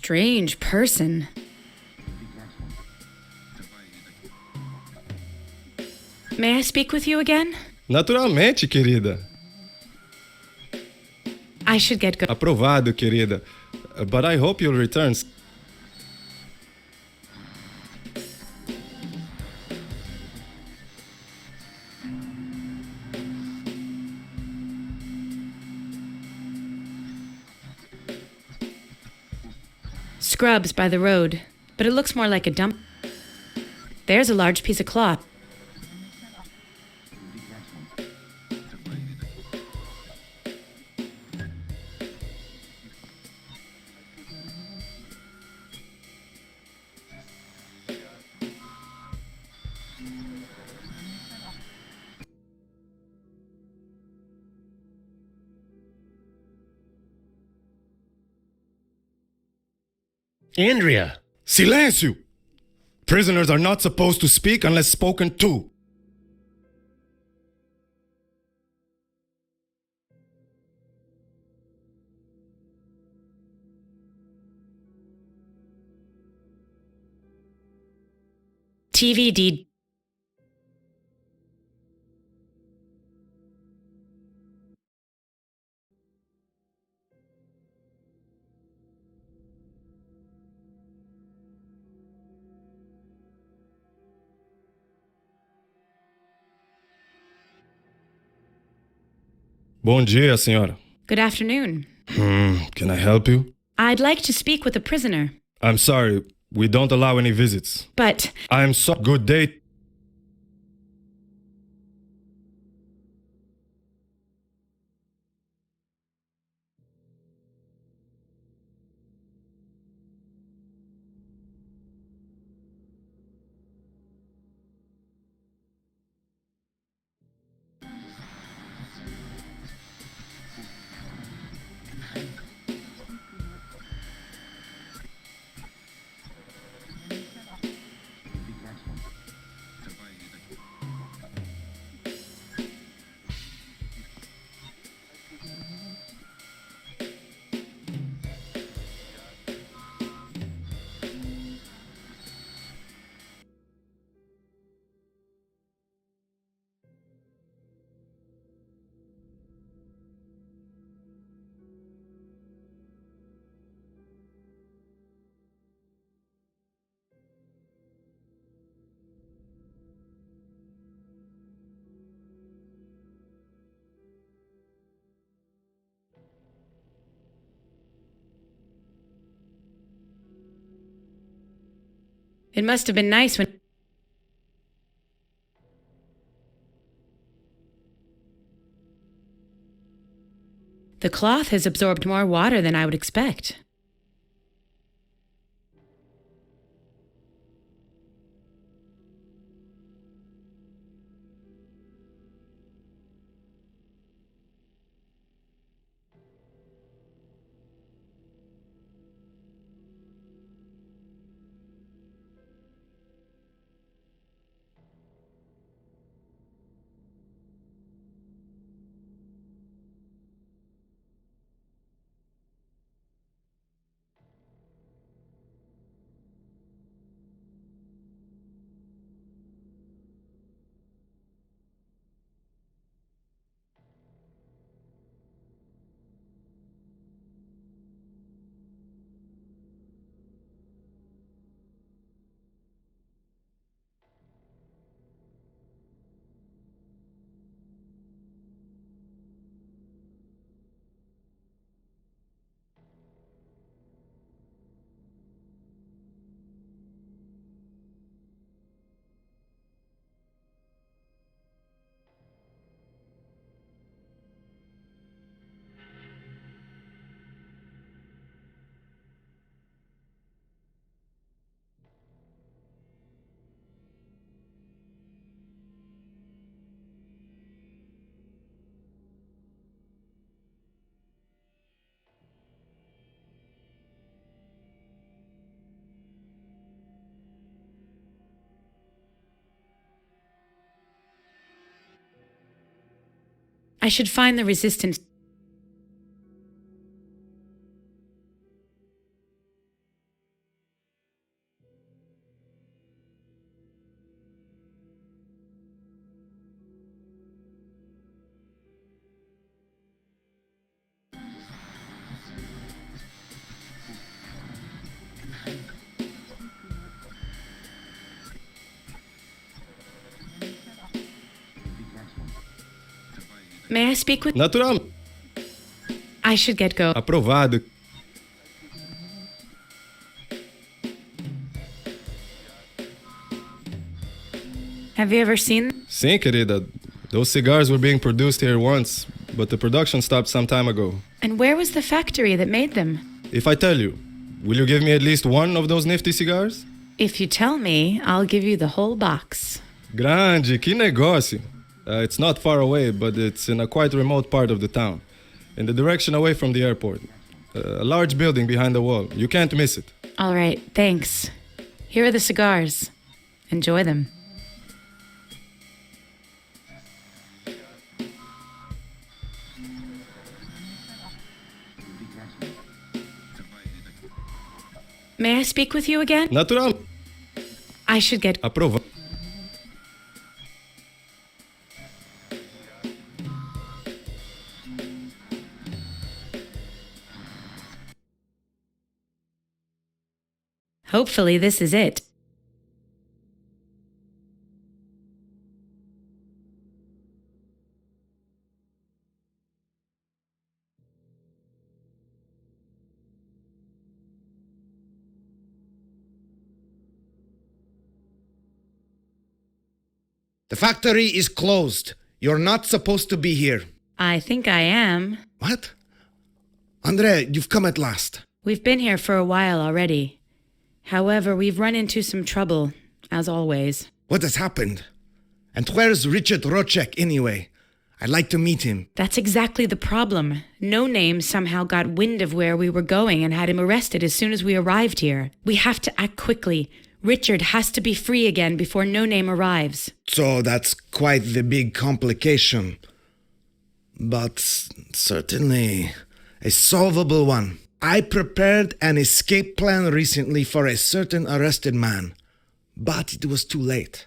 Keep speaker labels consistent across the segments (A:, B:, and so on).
A: Strange person. May I speak with you again?
B: Naturalmente, querida.
A: I should get going.
B: Aprovado, querida. But I hope you'll return.
A: Scrubs by the road, but it looks more like a dump. There's a large piece of cloth.
C: Andrea!
B: Silêncio! Prisoners are not supposed to speak unless spoken to.
A: TVD.
B: Bom dia, senhora.
A: Good afternoon.
B: Can I help you?
A: I'd like to speak with a prisoner,
B: I'm sorry, we don't allow any visits.
A: but
B: I'm so good day.
A: it must have been nice when... The cloth has absorbed more water than I would expect. I should find the resistance. May I speak with...
B: Natural.
A: I should get go.
B: Aprovado.
A: Have you ever seen...
B: Sim, querida. Those cigars were being produced here once, but the production stopped some time ago.
A: And where was the factory that made them?
B: If I tell you, will you give me at least one of those nifty cigars?
A: If you tell me, I'll give you the whole box.
B: Grande, que negócio. It's not far away, but it's in a quite remote part of the town, in the direction away from the airport. A large building behind the wall. You can't miss it.
A: All right, thanks. Here are the cigars. Enjoy them. May I speak with you again?
B: Natural.
A: I should get...
B: Aprova.
A: Hopefully this is it.
D: The factory is closed. You're not supposed to be here.
A: I think I am.
D: What? Andre, you've come at last.
A: We've been here for a while already. However, we've run into some trouble, as always.
D: What has happened? And where's Richard Rocek anyway? I'd like to meet him.
A: That's exactly the problem. No Name somehow got wind of where we were going and had him arrested as soon as we arrived here. We have to act quickly. Richard has to be free again before No Name arrives.
D: So that's quite the big complication. But certainly a solvable one. I prepared an escape plan recently for a certain arrested man, but it was too late.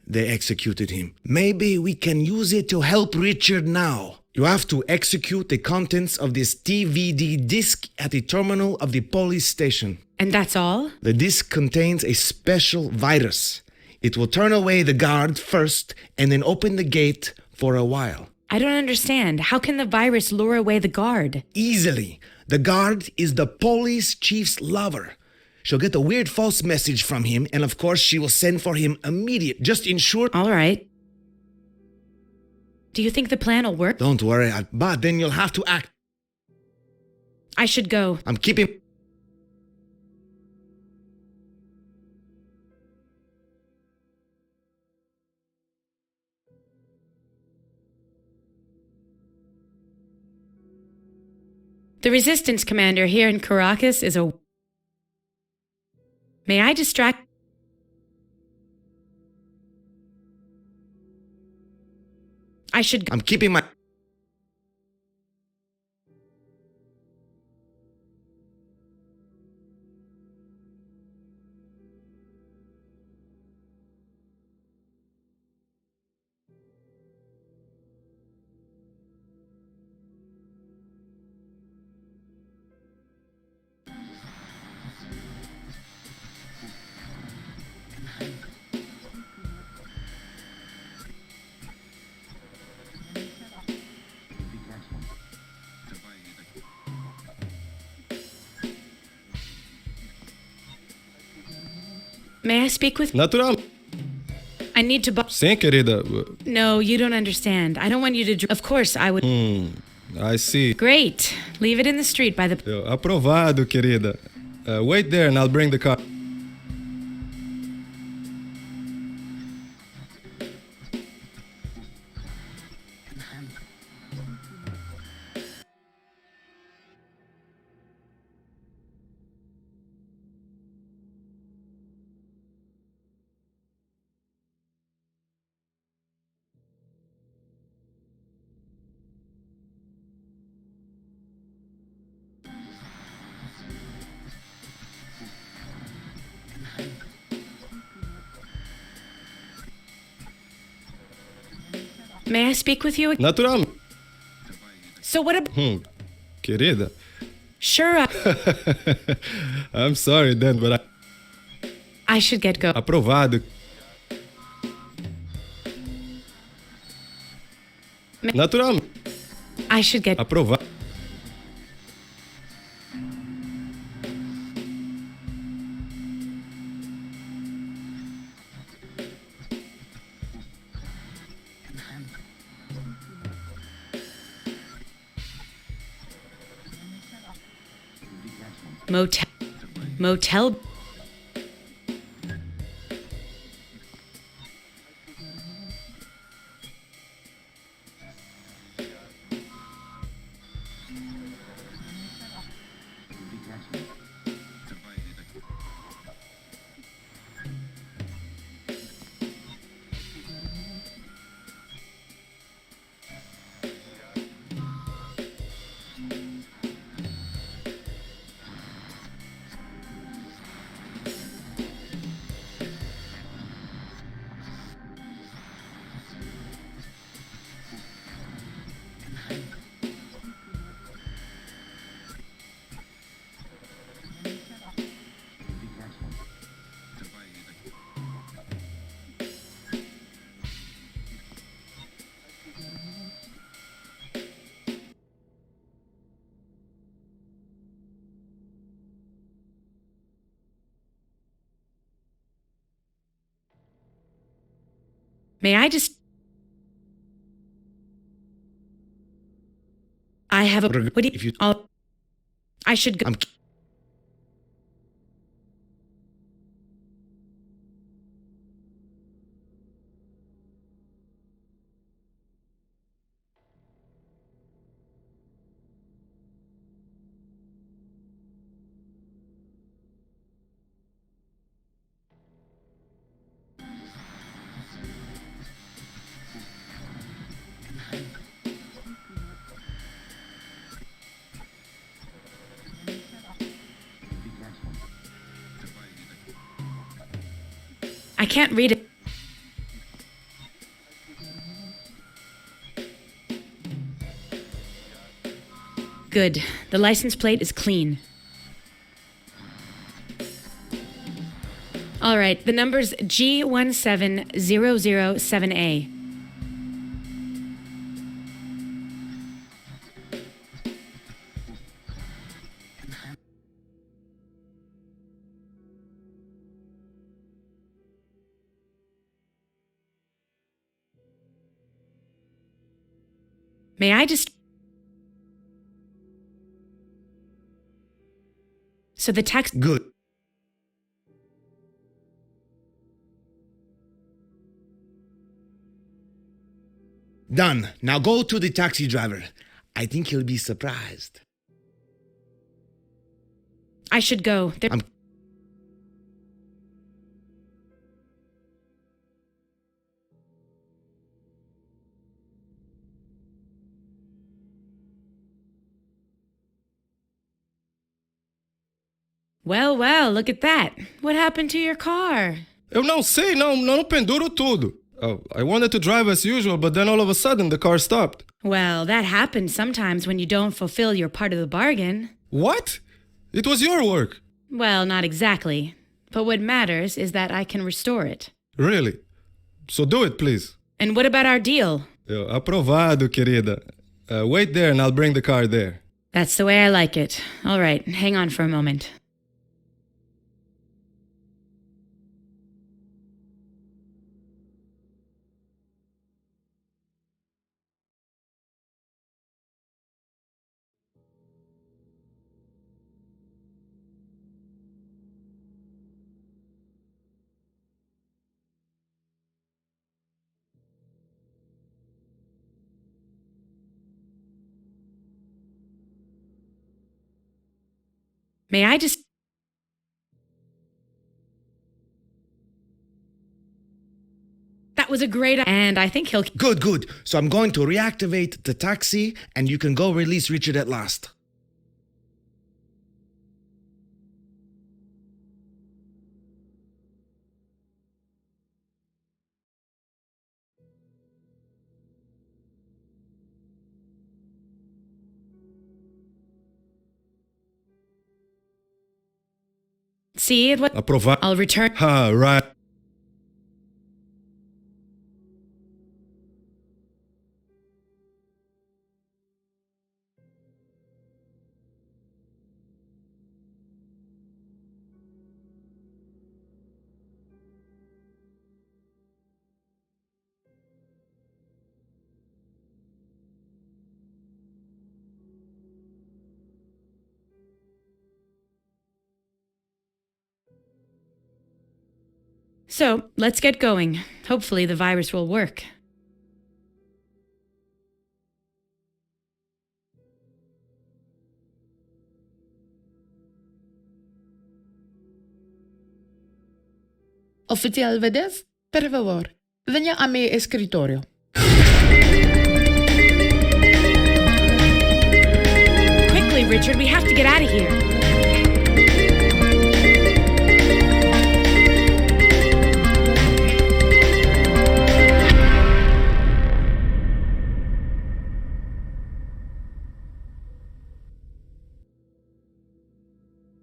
D: They executed him. Maybe we can use it to help Richard now. You have to execute the contents of this DVD disc at the terminal of the police station.
A: And that's all?
D: The disc contains a special virus. It will turn away the guard first and then open the gate for a while.
A: I don't understand. How can the virus lure away the guard?
D: Easily. The guard is the police chief's lover. She'll get a weird false message from him, and of course she will send for him immediate. Just ensure...
A: All right. Do you think the plan will work?
D: Don't worry, but then you'll have to act.
A: I should go.
D: I'm keeping...
A: The resistance commander here in Caracas is a... May I distract... I should...
D: I'm keeping my...
A: May I speak with...
B: Natural.
A: I need to...
B: Sim, querida.
A: No, you don't understand. I don't want you to... Of course, I would...
B: I see.
A: Great. Leave it in the street by the...
B: Aprovado, querida. Wait there and I'll bring the car.
A: May I speak with you?
B: Natural.
A: So what about...
B: Querida.
A: Sure,
B: I'm sorry then, but
A: I should get go.
B: aprovado. Natural.
A: I should get...
B: Aprovado.
A: Motel... May I just... I have a... What do
D: If you-
A: I should go...
D: I'm
A: I can't read it. Good. The license plate is clean. All right, the number's G17007A. May I just... So the tax...
D: good. Done. Now go to the taxi driver. I think he'll be surprised.
A: I should go.
D: I'm-
A: Well, well, look at that. What happened to your car?
B: Eu não sei, não penduro tudo. Oh, I wanted to drive as usual, but then all of a sudden the car stopped.
A: Well, that happens sometimes when you don't fulfill your part of the bargain.
B: What? It was your work.
A: Well, not exactly. But what matters is that I can restore it.
B: Really? So do it, please.
A: And what about our deal?
B: Aprovado, querida. Wait there and I'll bring the car there.
A: That's the way I like it. All right, hang on for a moment. May I just... That was a great... And I think he'll...
D: Good, good. So I'm going to reactivate the taxi and you can go release Richard at last.
A: See, it was. I'll return.
B: Ha, right.
A: So, let's get going. Hopefully the virus will work.
E: Oficial Vedez, per favor, venha a mi escritorio.
A: Quickly, Richard, we have to get out of here.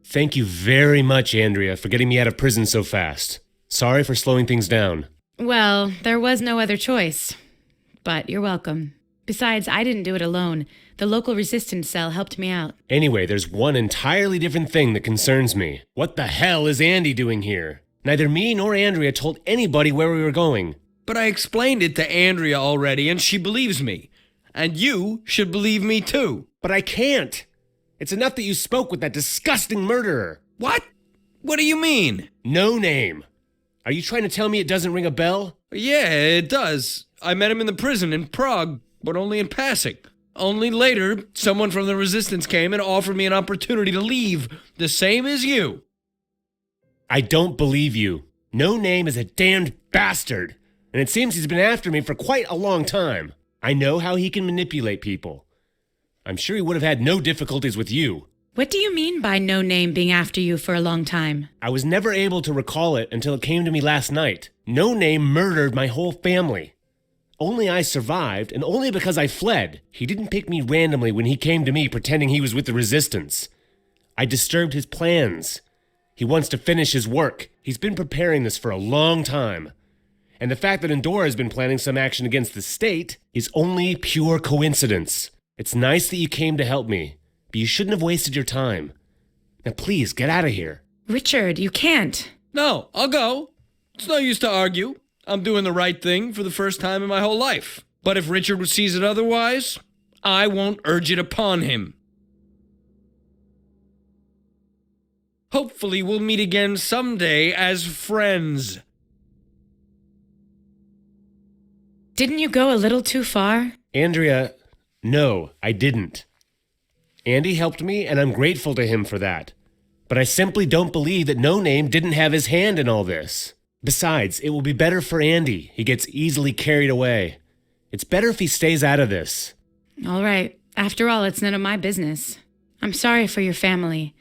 C: Thank you very much, Andrea, for getting me out of prison so fast. Sorry for slowing things down.
A: Well, there was no other choice. But you're welcome. Besides, I didn't do it alone. The local resistance cell helped me out.
C: Anyway, there's one entirely different thing that concerns me. What the hell is Andy doing here? Neither me nor Andrea told anybody where we were going.
F: But I explained it to Andrea already, and she believes me. And you should believe me too.
C: But I can't. It's enough that you spoke with that disgusting murderer.
F: What? What do you mean?
C: No name. Are you trying to tell me it doesn't ring a bell?
F: Yeah, it does. I met him in the prison in Prague, but only in passing. Only later, someone from the resistance came and offered me an opportunity to leave, the same as you.
C: I don't believe you. No Name is a damned bastard, and it seems he's been after me for quite a long time. I know how he can manipulate people. I'm sure he would have had no difficulties with you.
A: What do you mean by No Name being after you for a long time?
C: I was never able to recall it until it came to me last night. No Name murdered my whole family. Only I survived, and only because I fled. He didn't pick me randomly when he came to me pretending he was with the resistance. I disturbed his plans. He wants to finish his work. He's been preparing this for a long time. And the fact that Endora has been planning some action against the state is only pure coincidence. It's nice that you came to help me, but you shouldn't have wasted your time. Now please, get out of here.
A: Richard, you can't.
F: No, I'll go. It's no use to argue. I'm doing the right thing for the first time in my whole life. But if Richard sees it otherwise, I won't urge it upon him. Hopefully we'll meet again someday as friends.
A: Didn't you go a little too far?
C: Andrea, no, I didn't. Andy helped me, and I'm grateful to him for that. But I simply don't believe that No Name didn't have his hand in all this. Besides, it will be better for Andy. He gets easily carried away. It's better if he stays out of this.
A: All right. After all, it's none of my business. I'm sorry for your family.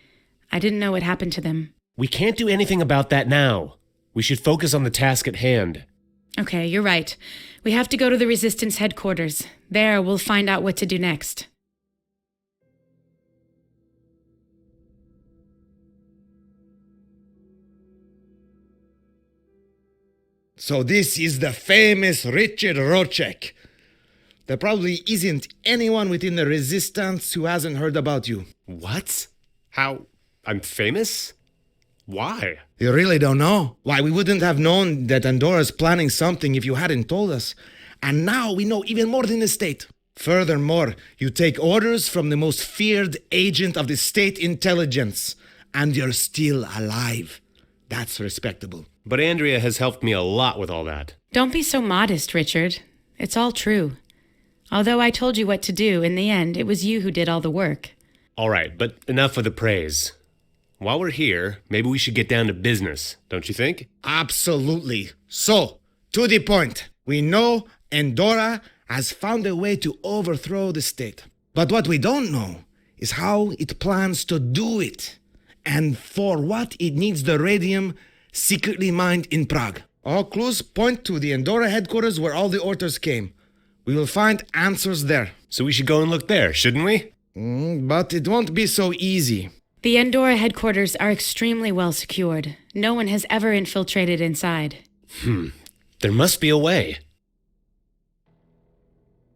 A: I didn't know what happened to them.
C: We can't do anything about that now. We should focus on the task at hand.
A: Okay, you're right. We have to go to the Resistance headquarters. There, we'll find out what to do next.
D: So this is the famous Richard Rocek. There probably isn't anyone within the Resistance who hasn't heard about you.
C: What? How? I'm famous? Why?
D: You really don't know? Why, we wouldn't have known that Andora's planning something if you hadn't told us. And now we know even more than the state. Furthermore, you take orders from the most feared agent of the state intelligence. And you're still alive. That's respectable.
C: But Andrea has helped me a lot with all that.
A: Don't be so modest, Richard. It's all true. Although I told you what to do, in the end, it was you who did all the work.
C: All right, but enough of the praise. While we're here, maybe we should get down to business, don't you think?
D: Absolutely. So, to the point. We know Endora has found a way to overthrow the state. But what we don't know is how it plans to do it. And for what it needs the radium secretly mined in Prague. All clues point to the Endora headquarters where all the orders came. We will find answers there.
C: So we should go and look there, shouldn't we?
D: But it won't be so easy.
A: The Andorra headquarters are extremely well secured. No one has ever infiltrated inside.
C: There must be a way.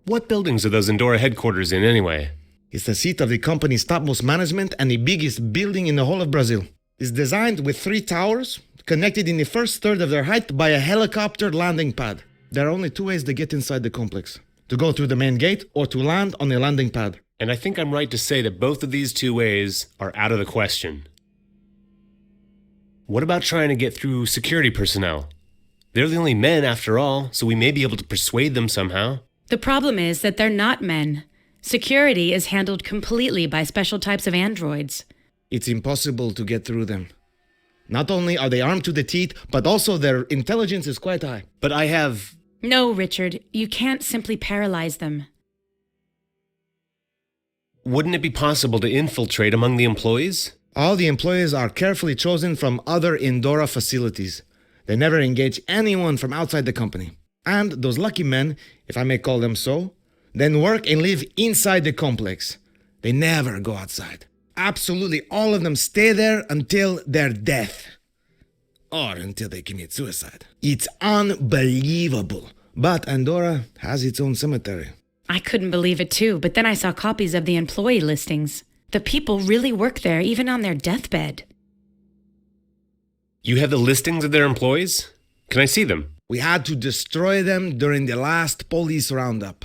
C: What buildings are those Andorra headquarters in anyway?
D: It's the seat of the company's topmost management and the biggest building in the whole of Brazil. It's designed with 3 towers, connected in the first third of their height by a helicopter landing pad. There are only 2 ways to get inside the complex: to go through the main gate or to land on the landing pad.
C: And I think I'm right to say that both of these 2 ways are out of the question. What about trying to get through security personnel? They're the only men after all, so we may be able to persuade them somehow.
A: The problem is that they're not men. Security is handled completely by special types of androids.
D: It's impossible to get through them. Not only are they armed to the teeth, but also their intelligence is quite high.
C: But I have...
A: No, Richard, you can't simply paralyze them.
C: Wouldn't it be possible to infiltrate among the employees?
D: All the employees are carefully chosen from other Andorra facilities. They never engage anyone from outside the company. And those lucky men, if I may call them so, then work and live inside the complex. They never go outside. Absolutely all of them stay there until their death. Or until they commit suicide. It's unbelievable. But Andorra has its own cemetery.
A: I couldn't believe it too, but then I saw copies of the employee listings. The people really work there, even on their deathbed.
C: You have the listings of their employees? Can I see them?
D: We had to destroy them during the last police roundup.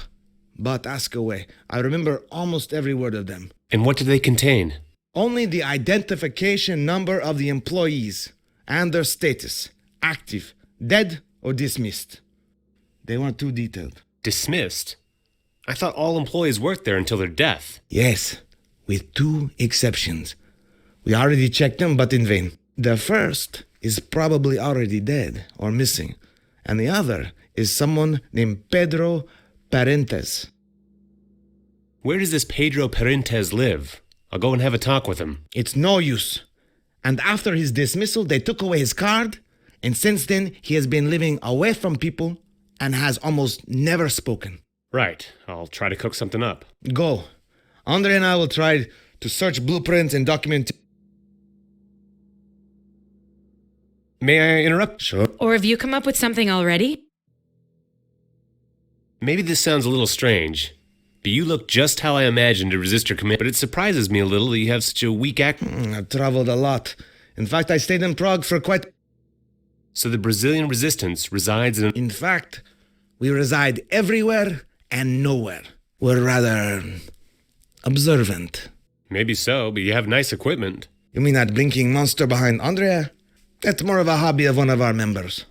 D: But ask away. I remember almost every word of them.
C: And what do they contain?
D: Only the identification number of the employees and their status, active, dead, or dismissed. They weren't too detailed.
C: Dismissed? I thought all employees worked there until their death.
D: Yes, with 2 exceptions. We already checked them, but in vain. The first is probably already dead or missing, and the other is someone named Pedro Parentes.
C: Where does this Pedro Parentes live? I'll go and have a talk with him.
D: It's no use. And after his dismissal, they took away his card, and since then, he has been living away from people and has almost never spoken.
C: Right. I'll try to cook something up.
D: Go. Andre and I will try to search blueprints and document.
C: May I interrupt?
D: Sure.
A: Or have you come up with something already?
C: Maybe this sounds a little strange, but you look just how I imagined to resist your command. But it surprises me a little that you have such a weak act.
D: I've traveled a lot. In fact, I stayed in Prague for quite...
C: So the Brazilian resistance resides in...
D: In fact, we reside everywhere and nowhere. We're rather observant.
C: Maybe so, but you have nice equipment.
D: You mean that blinking monster behind Andrea? That's more of a hobby of one of our members.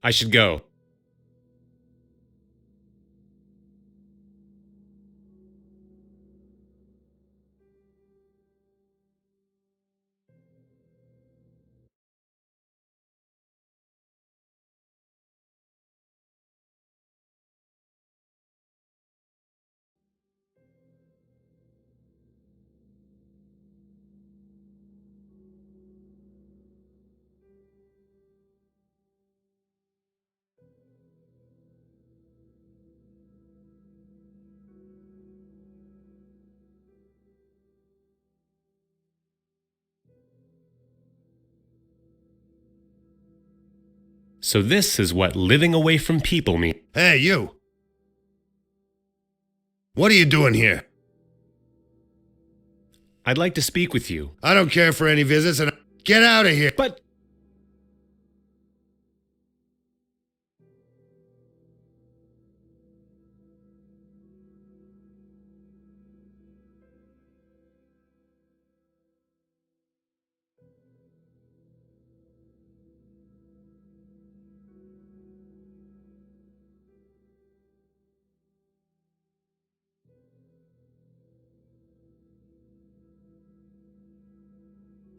C: I should go. So this is what living away from people means.
G: Hey, you! What are you doing here?
C: I'd like to speak with you.
G: I don't care for any visits and get out of here!
C: But...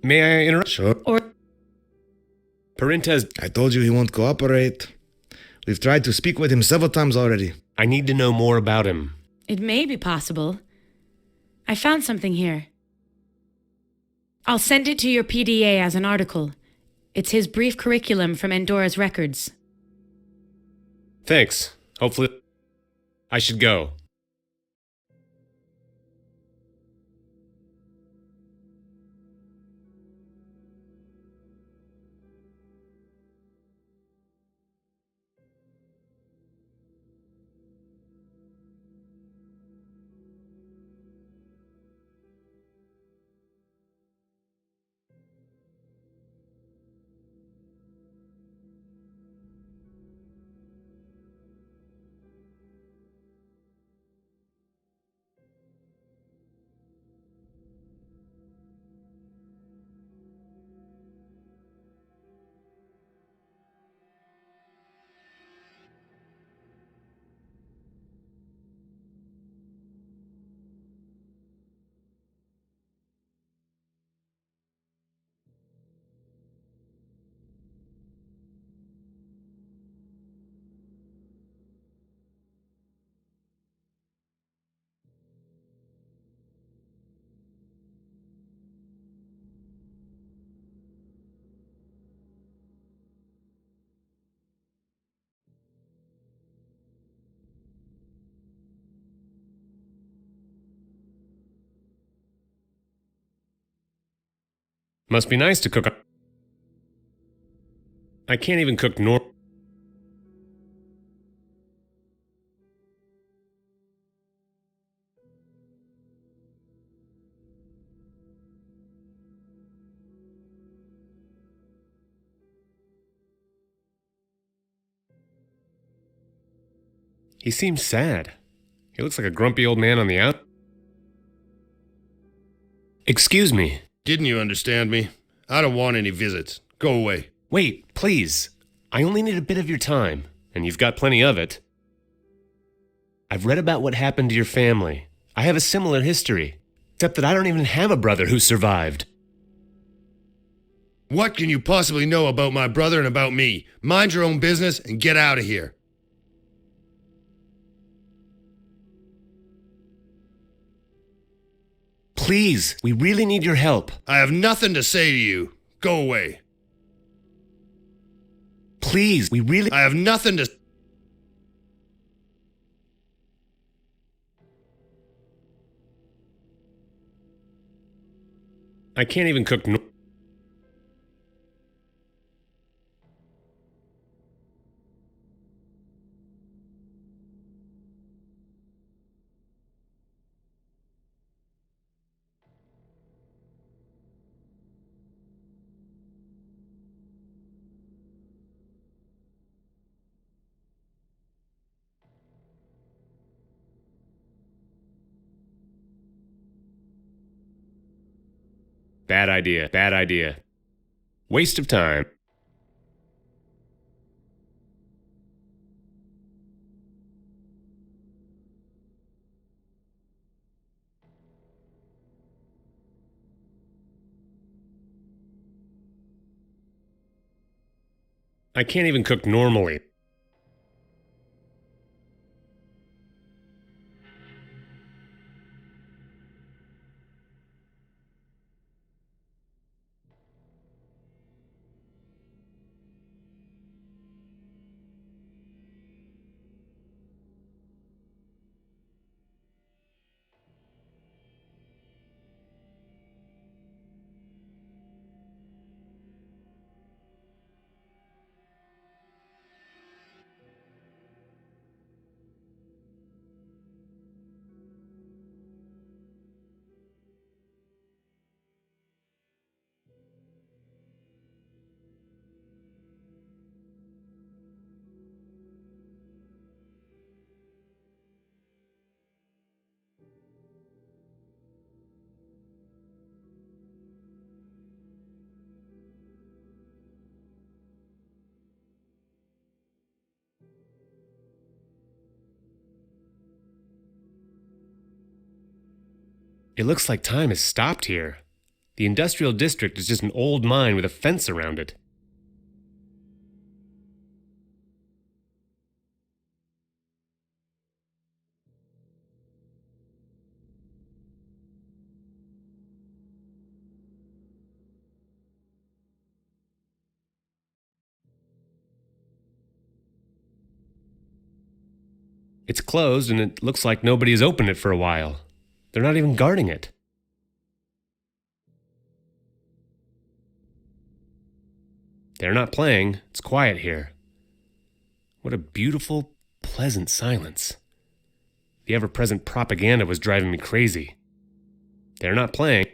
C: May I interrupt?
D: Sure.
A: Or
C: Parentes,
D: I told you he won't cooperate. We've tried to speak with him several times already.
C: I need to know more about him.
A: it may be possible. I found something here. I'll send it to your PDA as an article. It's his brief curriculum from Andorra's records.
C: Thanks. Hopefully... I should go. Must be nice to cook. I can't even cook He seems sad. He looks like a grumpy old man on the out. Excuse me.
G: Didn't you understand me? I don't want any visits. Go away.
C: Wait, please. I only need a bit of your time, and you've got plenty of it. I've read about what happened to your family. I have a similar history, except that I don't even have a brother who survived.
G: What can you possibly know about my brother and about me? Mind your own business and get out of here.
C: Please, we really need your help.
G: I have nothing to say to you. Go away.
C: Please, we really...
G: I have nothing to...
C: I can't even cook Bad idea. Bad idea. Waste of time. I can't even cook normally. It looks like time has stopped here. The industrial district is just an old mine with a fence around it. It's closed and it looks like nobody has opened it for a while. They're not even guarding it. They're not playing. It's quiet here. What a beautiful, pleasant silence. The ever-present propaganda was driving me crazy. They're not playing.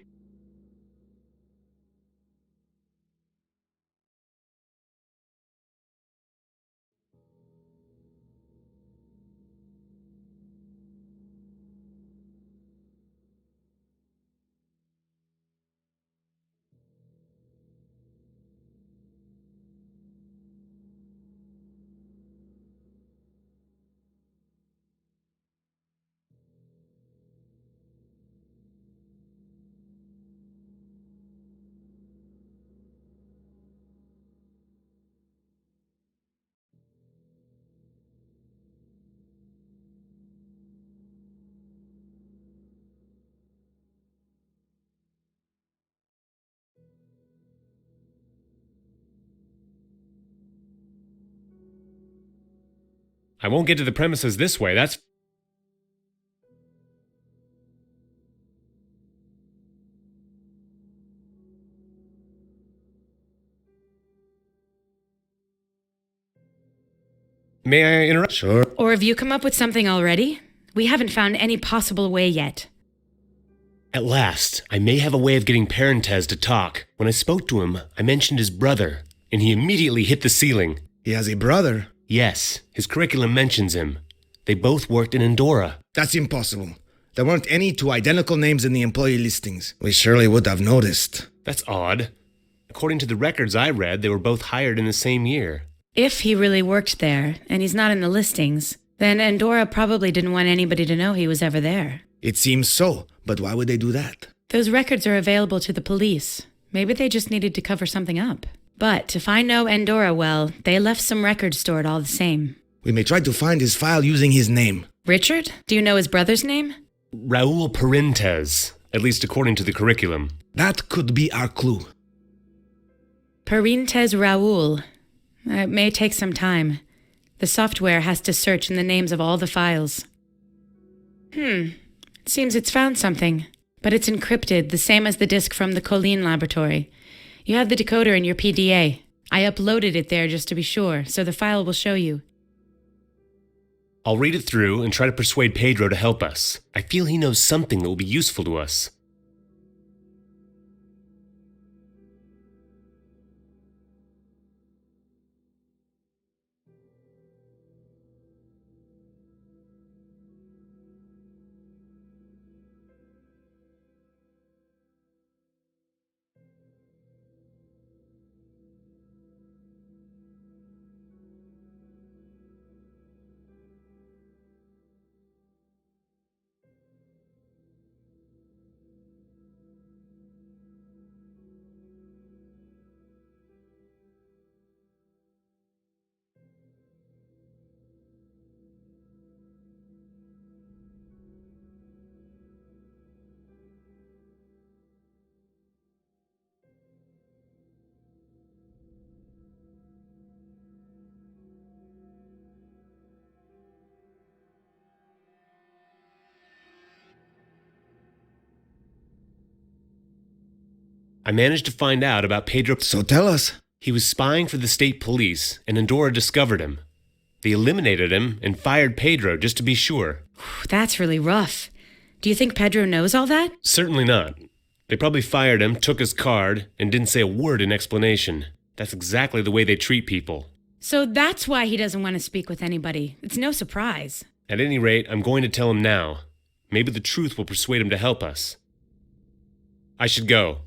C: I won't get to the premises this way, that's... May I interrupt?
G: Sure.
A: Or have you come up with something already? We haven't found any possible way yet.
C: At last, I may have a way of getting Parentes to talk. When I spoke to him, I mentioned his brother, and he immediately hit the ceiling.
D: He has a brother.
C: Yes, his curriculum mentions him. They both worked in Andorra.
D: That's impossible. There weren't any two identical names in the employee listings. We surely would have noticed.
C: That's odd. According to the records I read, they were both hired in the same year.
A: If he really worked there, and he's not in the listings, then Andorra probably didn't want anybody to know he was ever there.
D: It seems so, but why would they do that?
A: Those records are available to the police. Maybe they just needed to cover something up. But if I know Andorra well, they left some records stored all the same.
D: We may try to find his file using his name.
A: Richard? Do you know his brother's name?
C: Raul Parentes, at least according to the curriculum.
D: That could be our clue.
A: Parentes Raul. It may take some time. The software has to search in the names of all the files. It seems it's found something, but it's encrypted, the same as the disk from the Colleen laboratory. You have the decoder in your PDA. I uploaded it there just to be sure, so the file will show you.
C: I'll read it through and try to persuade Pedro to help us. I feel he knows something that will be useful to us. I managed to find out about Pedro.
D: So tell us.
C: He was spying for the state police, and Andorra discovered him. They eliminated him and fired Pedro just to be sure.
A: That's really rough. Do you think Pedro knows all that?
C: Certainly not. They probably fired him, took his card, and didn't say a word in explanation. That's exactly the way they treat people.
A: So that's why he doesn't want to speak with anybody. It's no surprise.
C: At any rate, I'm going to tell him now. Maybe the truth will persuade him to help us. I should go.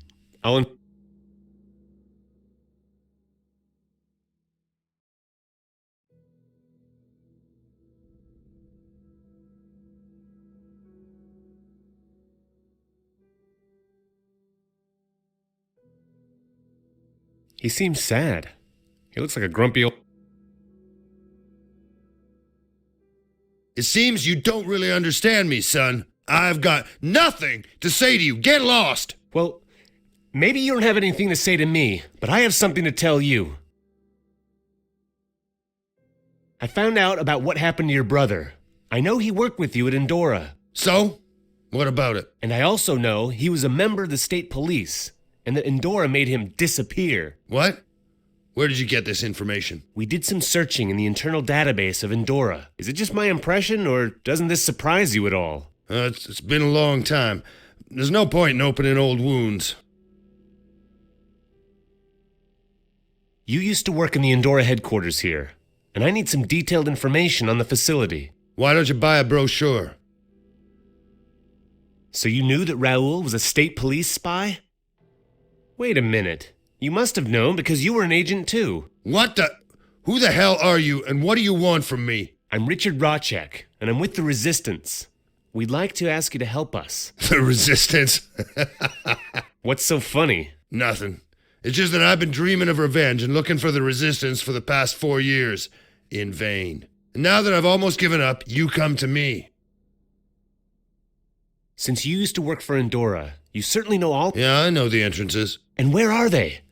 C: He seems sad. He looks like a grumpy old...
G: It seems you don't really understand me, son. I've got nothing to say to you. Get lost.
C: Well, maybe you don't have anything to say to me, but I have something to tell you. I found out about what happened to your brother. I know he worked with you at Andorra.
G: So? What about it?
C: And I also know he was a member of the state police, and that Andorra made him disappear.
G: What? Where did you get this information?
C: We did some searching in the internal database of Andorra. Is it just my impression, or doesn't this surprise you at all?
G: It's been a long time. There's no point in opening old wounds.
C: You used to work in the Andorra headquarters here, and I need some detailed information on the facility.
G: Why don't you buy a brochure?
C: So you knew that Raul was a state police spy? Wait a minute. You must have known because you were an agent too.
G: What the... Who the hell are you, and what do you want from me?
C: I'm Richard Rocek, and I'm with the Resistance. We'd like to ask you to help us.
G: The Resistance?
C: What's so funny?
G: Nothing. It's just that I've been dreaming of revenge and looking for the Resistance for the past 4 years. In vain. And now that I've almost given up, you come to me.
C: Since you used to work for Andorra, you certainly know all...
G: Yeah, I know the entrances.
C: And where are they?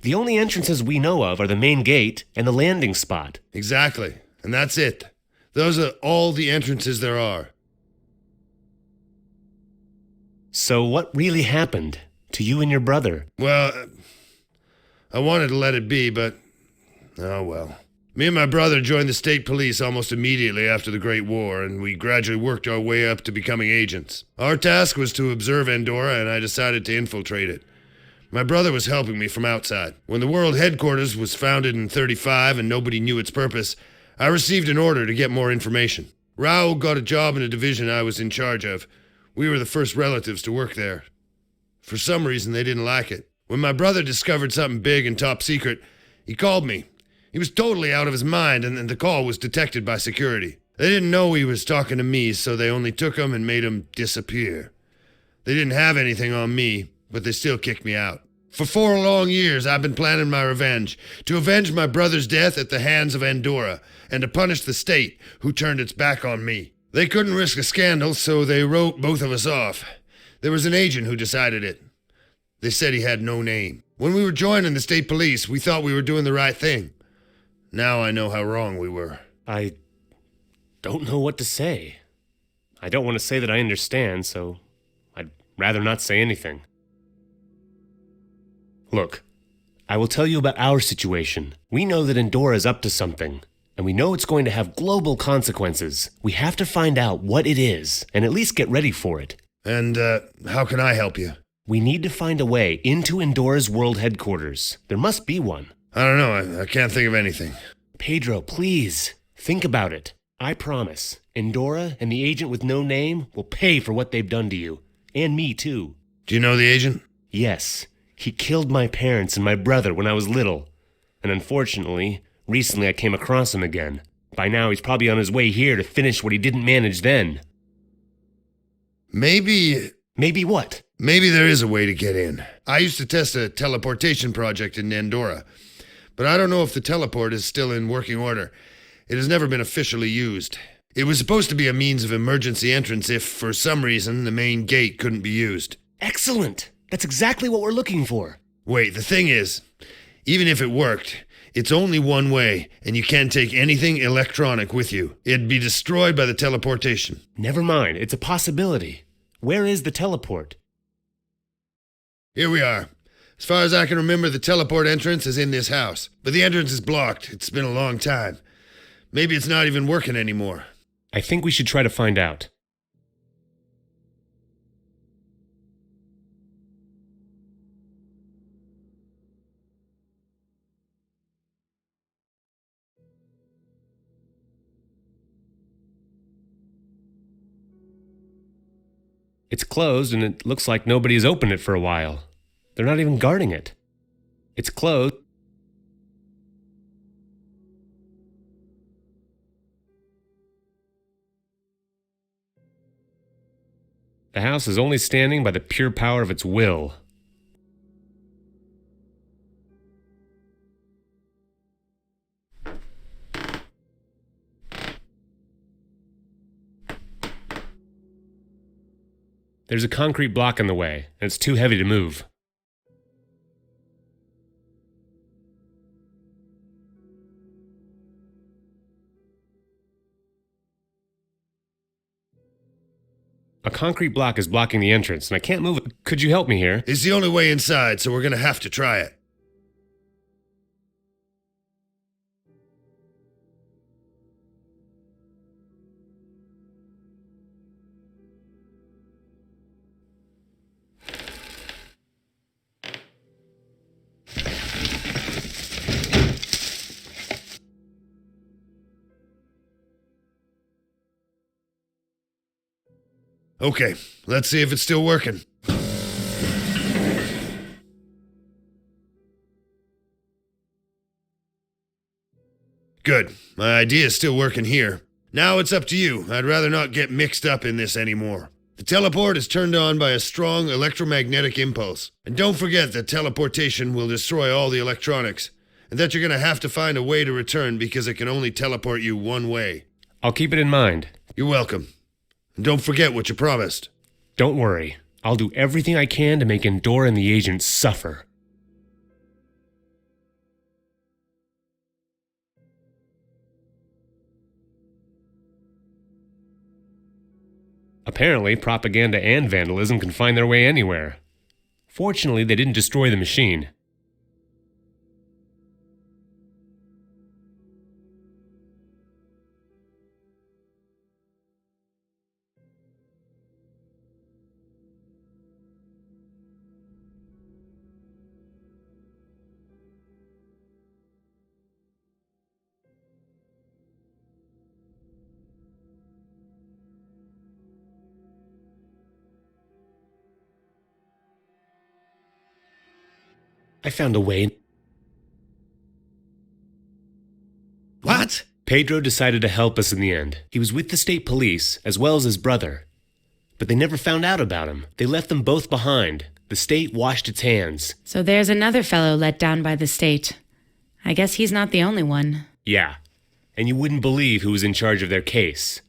C: The only entrances we know of are the main gate and the landing spot.
G: Exactly. And that's it. Those are all the entrances there are.
C: So what really happened to you and your brother?
G: Well, I wanted to let it be, but... Oh, well. Me and my brother joined the state police almost immediately after the Great War, and we gradually worked our way up to becoming agents. Our task was to observe Andorra, and I decided to infiltrate it. My brother was helping me from outside. When the world headquarters was founded in 1935 and nobody knew its purpose, I received an order to get more information. Raoul got a job in a division I was in charge of. We were the first relatives to work there. For some reason, they didn't like it. When my brother discovered something big and top secret, he called me. He was totally out of his mind, and the call was detected by security. They didn't know he was talking to me, so they only took him and made him disappear. They didn't have anything on me, but they still kicked me out. For 4 long years, I've been planning my revenge, to avenge my brother's death at the hands of Andorra, and to punish the state, who turned its back on me. They couldn't risk a scandal, so they wrote both of us off. There was an agent who decided it. They said he had no name. When we were joining the state police, we thought we were doing the right thing. Now I know how wrong we were.
C: I don't know what to say. I don't want to say that I understand, so I'd rather not say anything. Look, I will tell you about our situation. We know that Andorra is up to something, and we know it's going to have global consequences. We have to find out what it is, and at least get ready for it.
G: And, how can I help you?
C: We need to find a way into Andorra's world headquarters. There must be one.
G: I don't know, I can't think of anything.
C: Pedro, please, think about it. I promise, Andorra and the agent with no name will pay for what they've done to you. And me, too.
G: Do you know the agent?
C: Yes, he killed my parents and my brother when I was little. And unfortunately, recently I came across him again. By now he's probably on his way here to finish what he didn't manage then.
G: Maybe
C: what?
G: Maybe there is a way to get in. I used to test a teleportation project in Andorra, but I don't know if the teleport is still in working order. It has never been officially used. It was supposed to be a means of emergency entrance if, for some reason, the main gate couldn't be used.
C: Excellent! That's exactly what we're looking for.
G: Wait, the thing is, even if it worked, it's only one way, and you can't take anything electronic with you. It'd be destroyed by the teleportation.
C: Never mind, it's a possibility. Where is the teleport?
G: Here we are. As far as I can remember, the teleport entrance is in this house. But the entrance is blocked. It's been a long time. Maybe it's not even working anymore.
C: I think we should try to find out. It's closed, and it looks like nobody's opened it for a while. They're not even guarding it. It's closed. The house is only standing by the pure power of its will. There's a concrete block in the way, and it's too heavy to move. A concrete block is blocking the entrance, and I can't move it. Could you help me here?
G: It's the only way inside, so we're gonna have to try it. Okay, let's see if it's still working. Good. My idea is still working here. Now it's up to you. I'd rather not get mixed up in this anymore. The teleport is turned on by a strong electromagnetic impulse. And don't forget that teleportation will destroy all the electronics, and that you're going to have to find a way to return because it can only teleport you one way.
C: I'll keep it in mind.
G: You're welcome. And don't forget what you promised.
C: Don't worry. I'll do everything I can to make Andorra and the agent suffer. Apparently, propaganda and vandalism can find their way anywhere. Fortunately, they didn't destroy the machine. I found a way.
G: What?
C: Pedro decided to help us in the end. He was with the state police, as well as his brother. But they never found out about him. They left them both behind. The state washed its hands.
A: So there's another fellow let down by the state. I guess he's not the only one.
C: Yeah. And you wouldn't believe who was in charge of their case.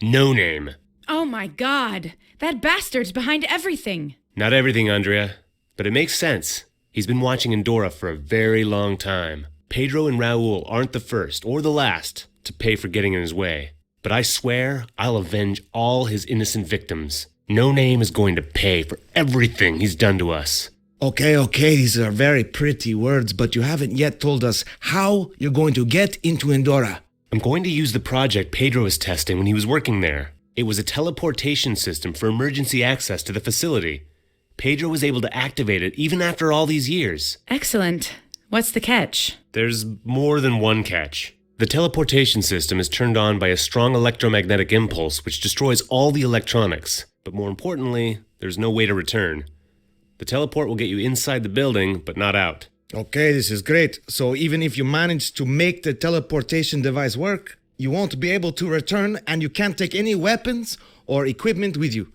C: No Name.
A: Oh my god! That bastard's behind everything!
C: Not everything, Andrea. But it makes sense. He's been watching Andorra for a very long time. Pedro and Raul aren't the first or the last to pay for getting in his way. But I swear I'll avenge all his innocent victims. No Name is going to pay for everything he's done to us.
D: Okay, these are very pretty words, but you haven't yet told us how you're going to get into Andorra.
C: I'm going to use the project Pedro was testing when he was working there. It was a teleportation system for emergency access to the facility. Pedro was able to activate it even after all these years.
A: Excellent. What's the catch?
C: There's more than one catch. The teleportation system is turned on by a strong electromagnetic impulse which destroys all the electronics. But more importantly, there's no way to return. The teleport will get you inside the building, but not out.
D: Okay, this is great. So even if you manage to make the teleportation device work, you won't be able to return and you can't take any weapons or equipment with you.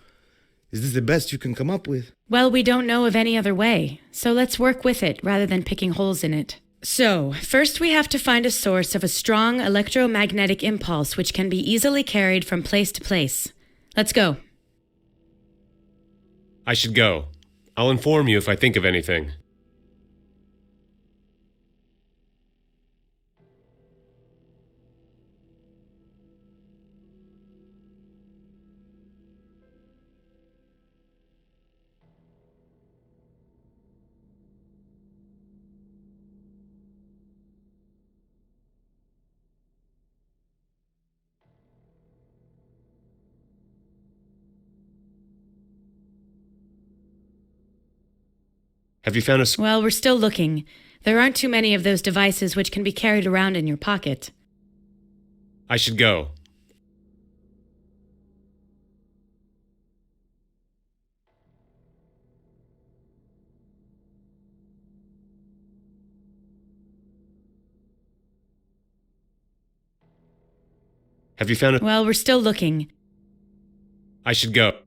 D: Is this the best you can come up with?
A: Well, we don't know of any other way, so let's work with it rather than picking holes in it. So, first we have to find a source of a strong electromagnetic impulse which can be easily carried from place to place. Let's go.
C: I should go. I'll inform you if I think of anything. Have you found a...
A: Well, we're still looking. There aren't too many of those devices which can be carried around in your pocket.
C: I should go. Have you found a...
A: Well, we're still looking.
C: I should go.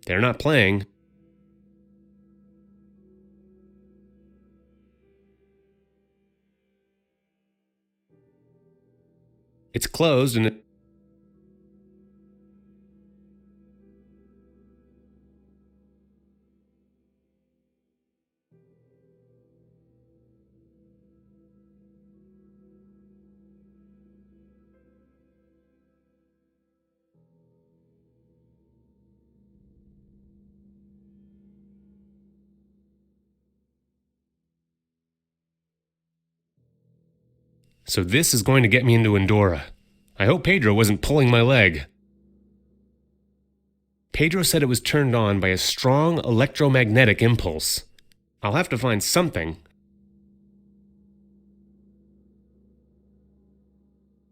C: They're not playing. It's closed and it... So this is going to get me into Andorra. I hope Pedro wasn't pulling my leg. Pedro said it was turned on by a strong electromagnetic impulse. I'll have to find something.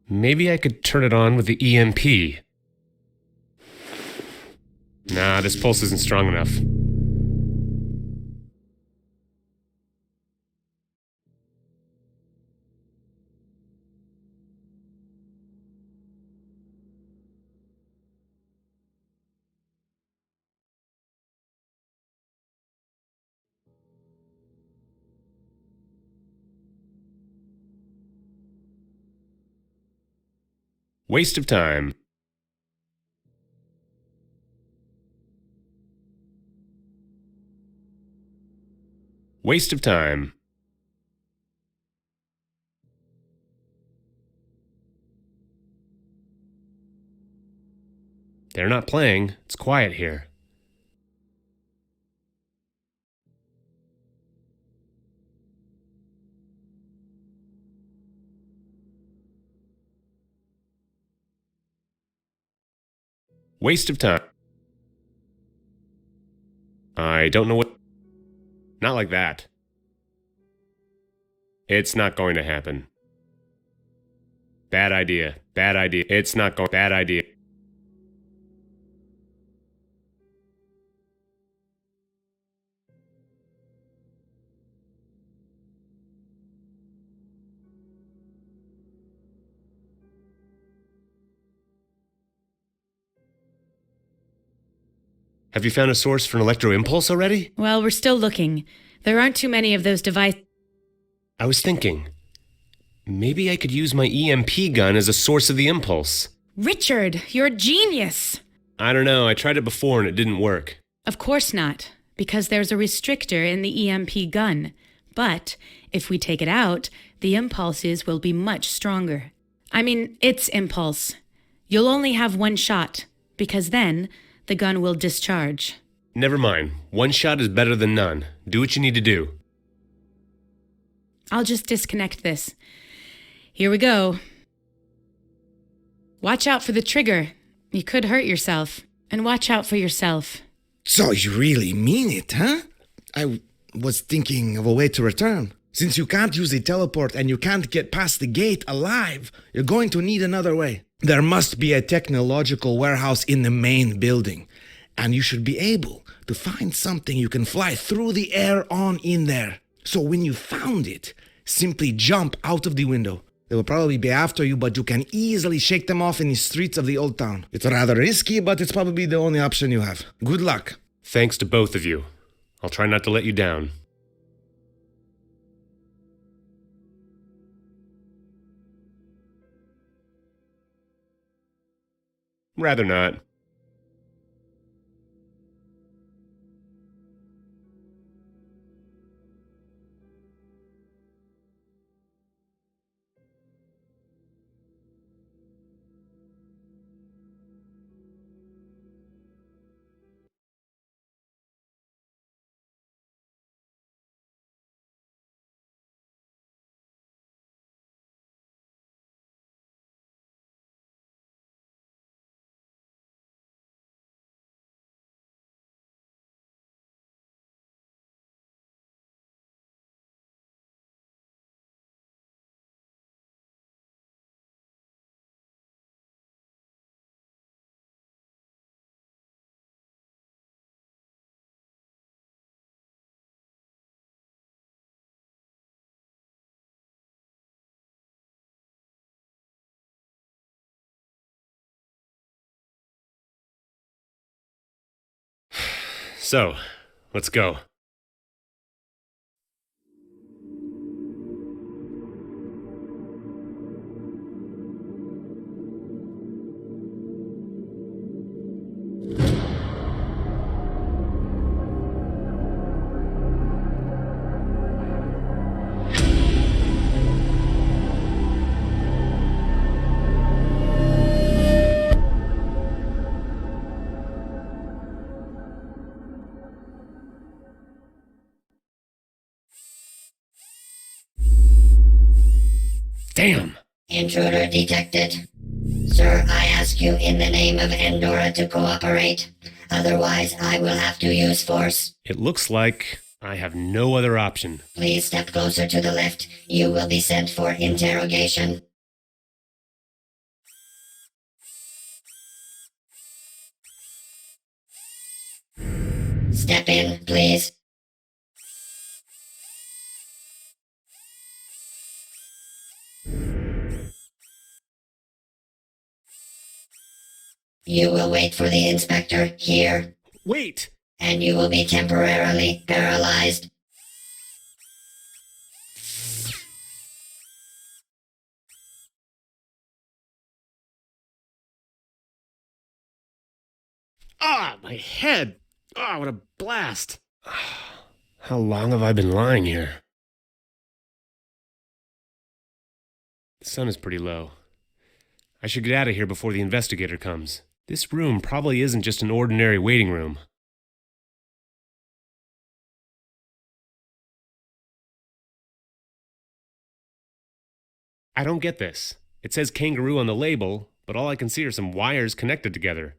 C: Maybe I could turn it on with the EMP. Nah, this pulse isn't strong enough. Waste of time. Waste of time. They're not playing. It's quiet here. Waste of time. I don't know what... Not like that. It's not going to happen. Bad idea. Bad idea. It's not going... Bad idea. Have you found a source for an electro impulse already?
A: Well, we're still looking. There aren't too many of those devices.
C: I was thinking, maybe I could use my EMP gun as a source of the impulse.
A: Richard, you're a genius!
C: I don't know, I tried it before and it didn't work.
A: Of course not, because there's a restrictor in the EMP gun. But if we take it out, the impulses will be much stronger. I mean, its impulse. You'll only have one shot, because then the gun will discharge.
C: Never mind, one shot is better than none. Do what you need to do.
A: I'll just disconnect this. Here we go. Watch out for the trigger. You could hurt yourself. And watch out for yourself.
D: So you really mean it, huh? I was thinking of a way to return. Since you can't use a teleport and you can't get past the gate alive, you're going to need another way. There must be a technological warehouse in the main building, and you should be able to find something you can fly through the air on in there. So when you found it, simply jump out of the window. They will probably be after you, but you can easily shake them off in the streets of the old town. It's rather risky, but it's probably the only option you have. Good luck.
C: Thanks to both of you. I'll try not to let you down. Rather not. So, let's go. Damn!
H: Intruder detected. Sir, I ask you in the name of Andorra to cooperate. Otherwise, I will have to use force.
C: It looks like I have no other option.
H: Please step closer to the lift. You will be sent for interrogation. Step in, please. You will wait for the inspector here,
C: Wait!
H: and you will be temporarily paralyzed.
C: Ah, my head! Ah, what a blast! How long have I been lying here? The sun is pretty low. I should get out of here before the investigator comes. This room probably isn't just an ordinary waiting room. I don't get this. It says kangaroo on the label, but all I can see are some wires connected together.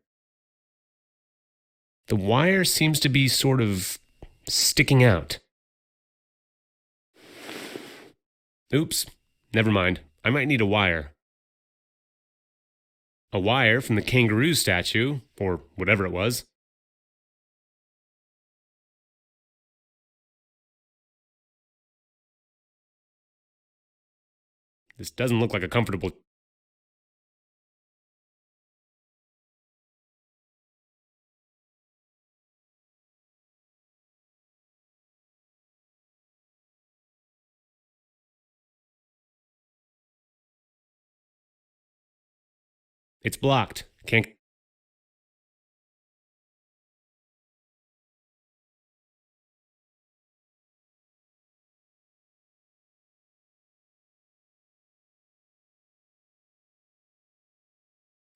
C: The wire seems to be sort of sticking out. Oops, never mind. I might need a wire. A wire from the kangaroo statue, or whatever it was. This doesn't look like a comfortable... It's blocked. Can't...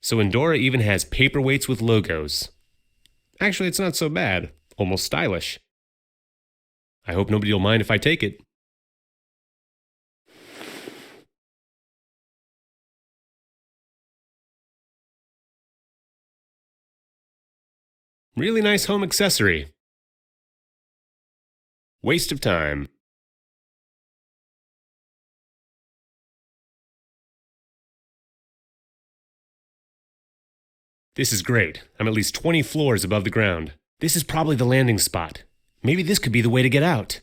C: So Endora even has paperweights with logos. Actually, it's not so bad. Almost stylish. I hope nobody will mind if I take it. Really nice home accessory. Waste of time. This is great. I'm at least 20 floors above the ground. This is probably the landing spot. Maybe this could be the way to get out.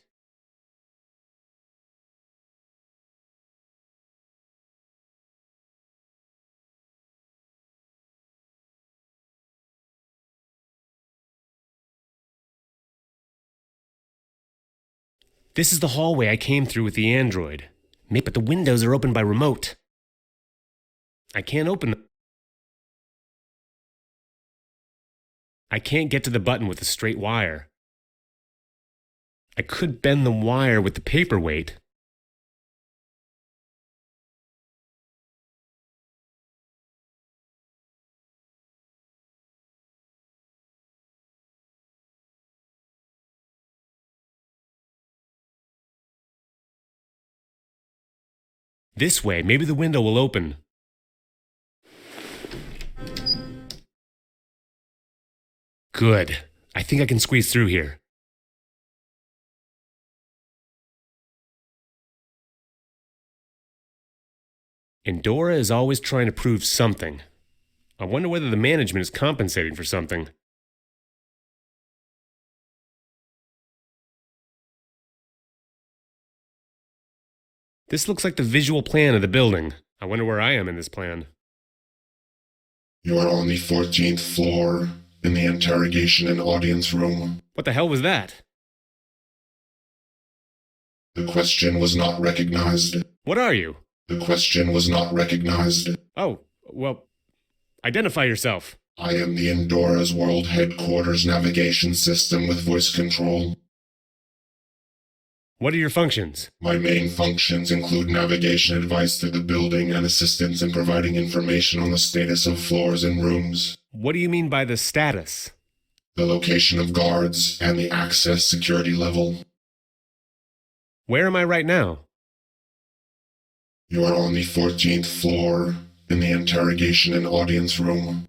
C: This is the hallway I came through with the android. But the windows are open by remote. I can't open them. I can't get to the button with a straight wire. I could bend the wire with the paperweight. This way, maybe the window will open. Good. I think I can squeeze through here. Endora is always trying to prove something. I wonder whether the management is compensating for something. This looks like the visual plan of the building. I wonder where I am in this plan.
I: You are on the 14th floor in the interrogation and audience room.
C: What the hell was that?
I: The question was not recognized.
C: What are you?
I: The question was not recognized.
C: Oh, well, identify yourself.
I: I am the Endora's World Headquarters navigation system with voice control.
C: What are your functions?
I: My main functions include navigation advice through the building and assistance in providing information on the status of floors and rooms.
C: What do you mean by the status?
I: The location of guards and the access security level.
C: Where am I right now?
I: You are on the 14th floor in the interrogation and audience room.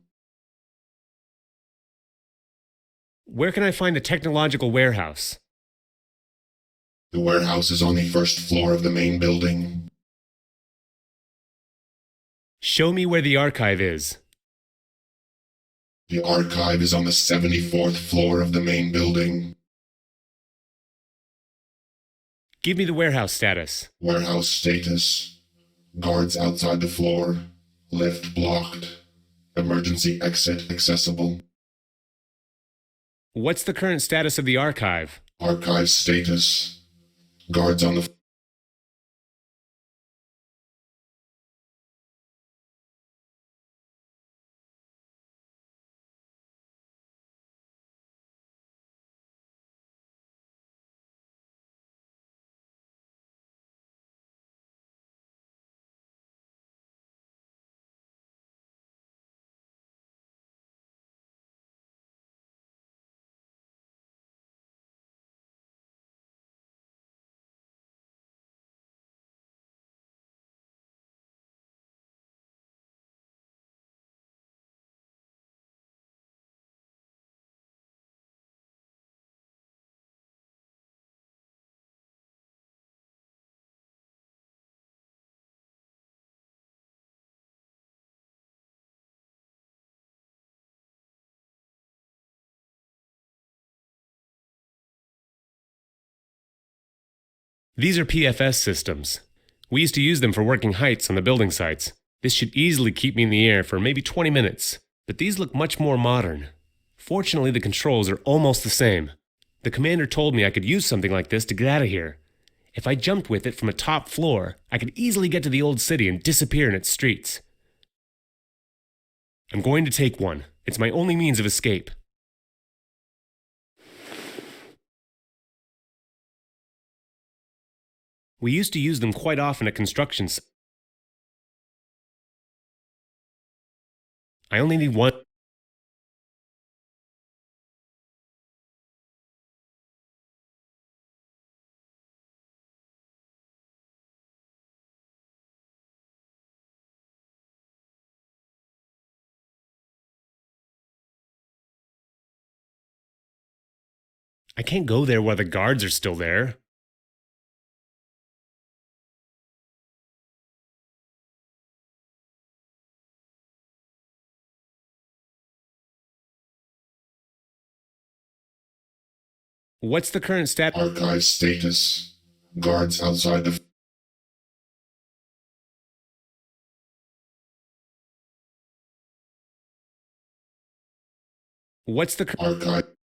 C: Where can I find a technological warehouse?
I: The warehouse is on the first floor of the main building.
C: Show me where the archive is.
I: The archive is on the 74th floor of the main building.
C: Give me the warehouse status.
I: Warehouse status. Guards outside the floor. Lift blocked. Emergency exit accessible.
C: What's the current status of the archive?
I: Archive status. Guards on the
C: These are PFS systems. We used to use them for working heights on the building sites. This should easily keep me in the air for maybe 20 minutes, but these look much more modern. Fortunately, the controls are almost the same. The commander told me I could use something like this to get out of here. If I jumped with it from a top floor, I could easily get to the old city and disappear in its streets. I'm going to take one. It's my only means of escape. We used to use them quite often at construction sites. I only need one. I can't go there while the guards are still there. What's the current status?
I: Archive status. Guards outside the...
C: What's the
I: Archive...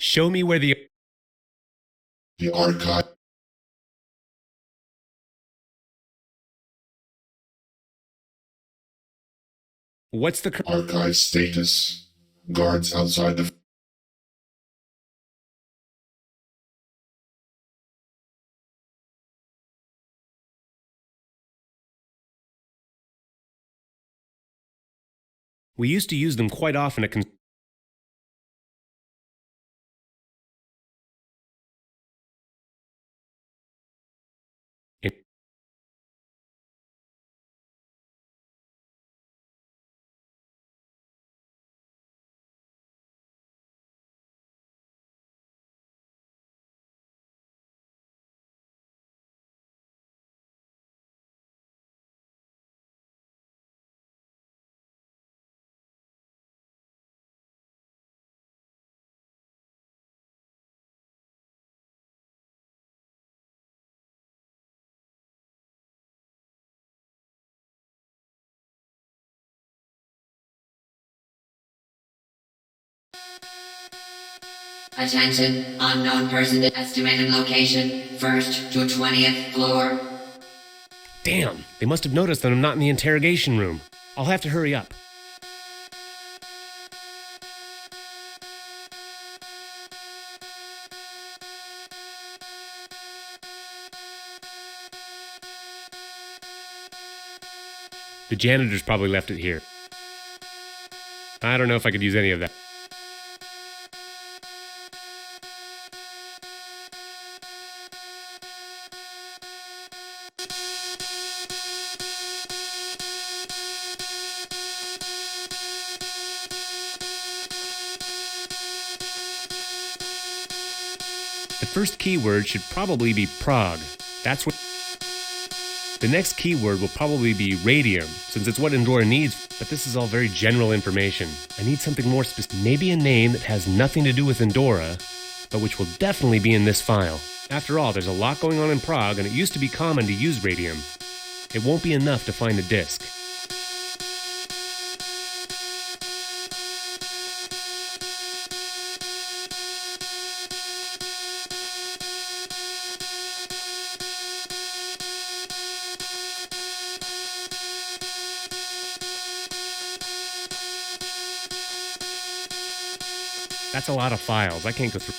C: Show me where the
I: archive...
C: What's the
I: Archive status. Guards outside the...
C: We used to use them quite often at
H: Attention, unknown person, estimated location, 1st to 20th floor.
C: Damn, they must have noticed that I'm not in the interrogation room. I'll have to hurry up. The janitor's probably left it here. I don't know if I could use any of that. The first keyword should probably be Prague. That's what... The next keyword will probably be radium, since it's what Endora needs, but this is all very general information. I need something more specific, maybe a name that has nothing to do with Endora, but which will definitely be in this file. After all, there's a lot going on in Prague, and it used to be common to use radium. It won't be enough to find a disk. That's a lot of files. I can't go through.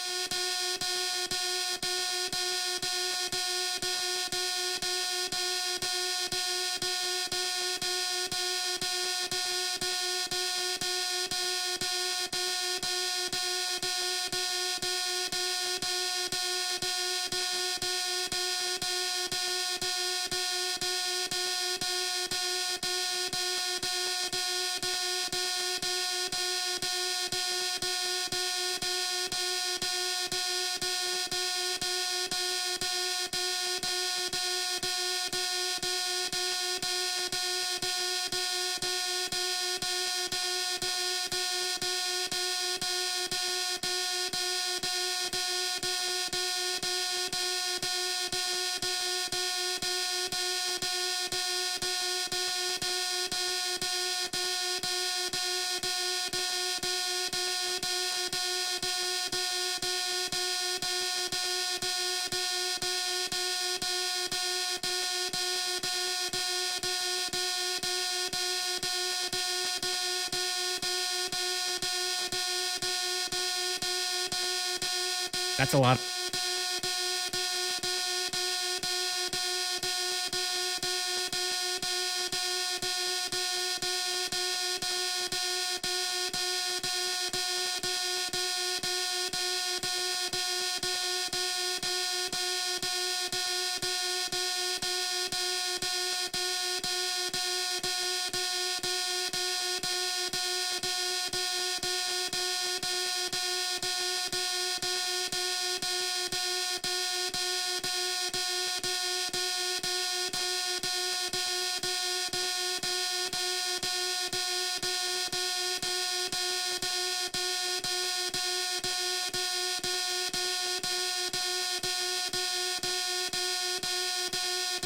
C: That's a lot.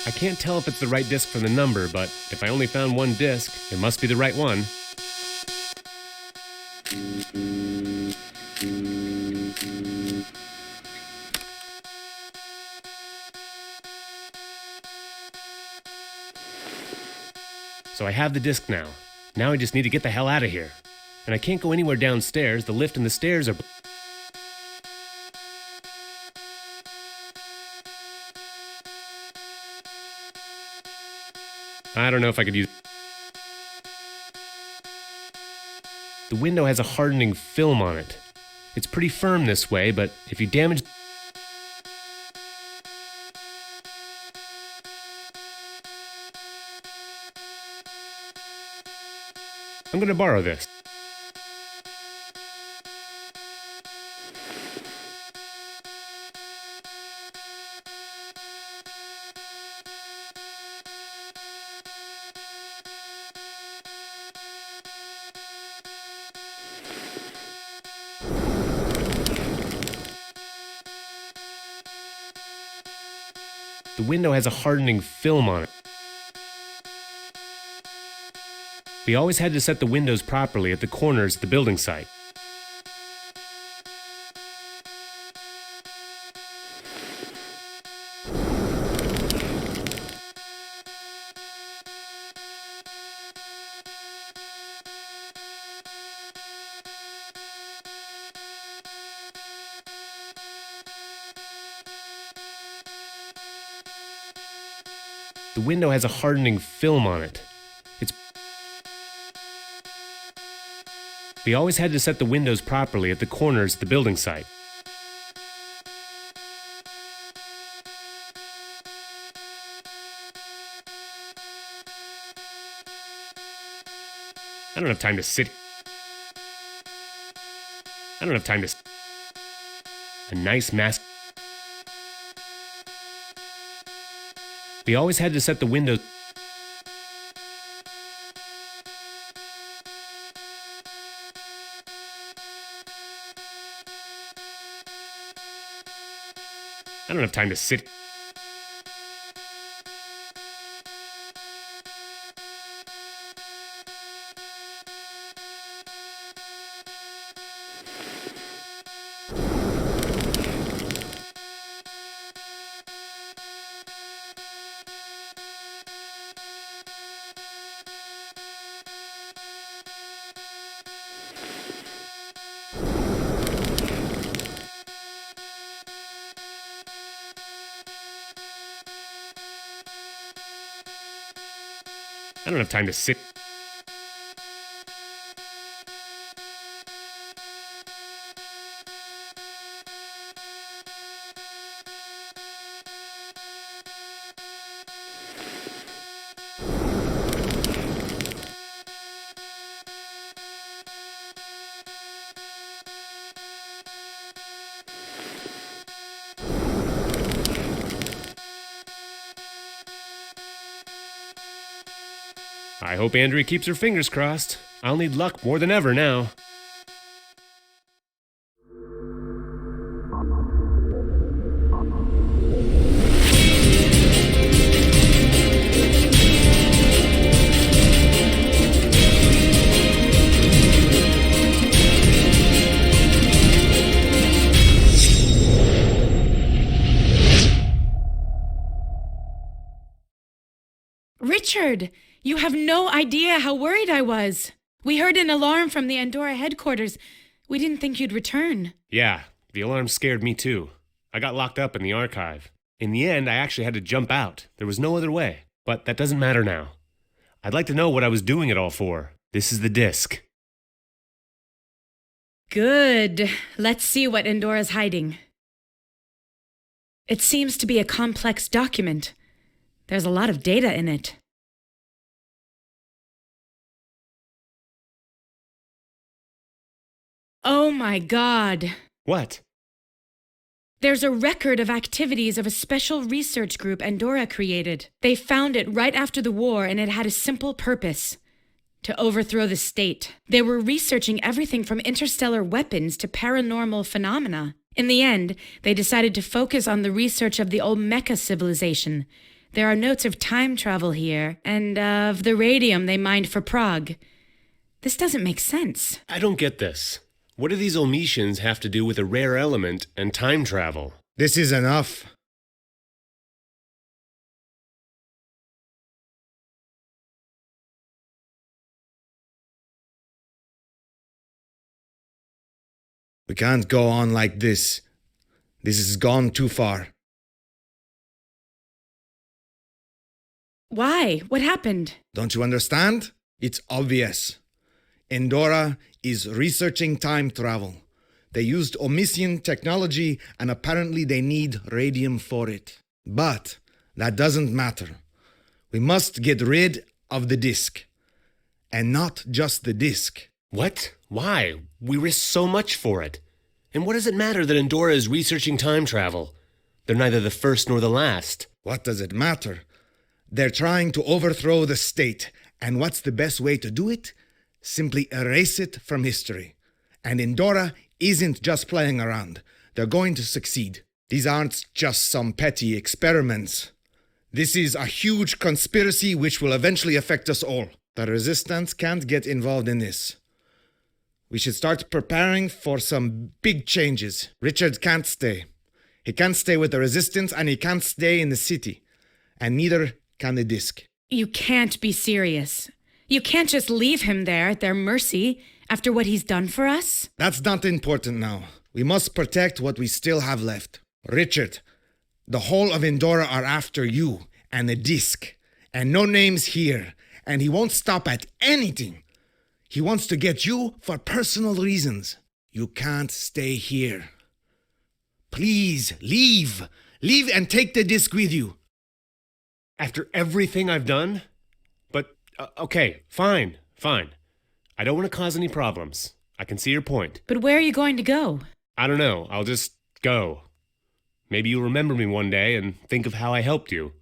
C: I can't tell if it's the right disk from the number, but if I only found one disk, it must be the right one. So I have the disk now. Now I just need to get the hell out of here. And I can't go anywhere downstairs. The lift and the stairs are... I don't know if I could use... The window has a hardening film on it. It's pretty firm this way, but if you damage... I'm gonna borrow this. The window has a hardening film on it. We always had to set the windows properly at the corners of the building site. The window has a hardening film on it. We always had to set the windows properly at the corners of the building site. I don't have time to sit. I don't have time to... A nice mask. We always had to set the windows... I don't don't have time to sit. I don't have time to sit. I hope Andrea keeps her fingers crossed. I'll need luck more than ever now.
A: Richard, you have no idea how worried I was. We heard an alarm from the Andorra headquarters. We didn't think you'd return.
C: Yeah, the alarm scared me too. I got locked up in the archive. In the end, I actually had to jump out. There was no other way. But that doesn't matter now. I'd like to know what I was doing it all for. This is the disc.
A: Good. Let's see what Andorra's hiding. It seems to be a complex document. There's a lot of data in it. Oh my God.
C: What?
A: There's a record of activities of a special research group Andorra created. They found it right after the war, and it had a simple purpose: to overthrow the state. They were researching everything from interstellar weapons to paranormal phenomena. In the end, they decided to focus on the research of the old Mecha civilization. There are notes of time travel here, and of the radium they mined for Prague. This doesn't make sense.
C: I don't get this. What do these omissions have to do with a rare element and time travel?
D: This is enough. We can't go on like this. This has gone too far.
A: Why? What happened?
D: Don't you understand? It's obvious. Andorra is researching time travel. They used Omisian technology, and apparently they need radium for it. But that doesn't matter. We must get rid of the disk. And not just the disk.
C: What? Why? We risked so much for it. And what does it matter that Andorra is researching time travel? They're neither the first nor the last.
D: What does it matter? They're trying to overthrow the state. And what's the best way to do it? Simply erase it from history. And Andorra isn't just playing around. They're going to succeed. These aren't just some petty experiments. This is a huge conspiracy which will eventually affect us all. The resistance can't get involved in this. We should start preparing for some big changes. Richard can't stay. He can't stay with the resistance, and he can't stay in the city. And neither can the disk.
A: You can't be serious. You can't just leave him there at their mercy after what he's done for us.
D: That's not important now. We must protect what we still have left. Richard, the whole of Andorra are after you and the disc. And no names here. And he won't stop at anything. He wants to get you for personal reasons. You can't stay here. Please, leave. Leave and take the disc with you.
C: After everything I've done? But, okay, fine. I don't want to cause any problems. I can see your point.
A: But where are you going to go?
C: I don't know. I'll just go. Maybe you'll remember me one day and think of how I helped you.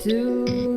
J: to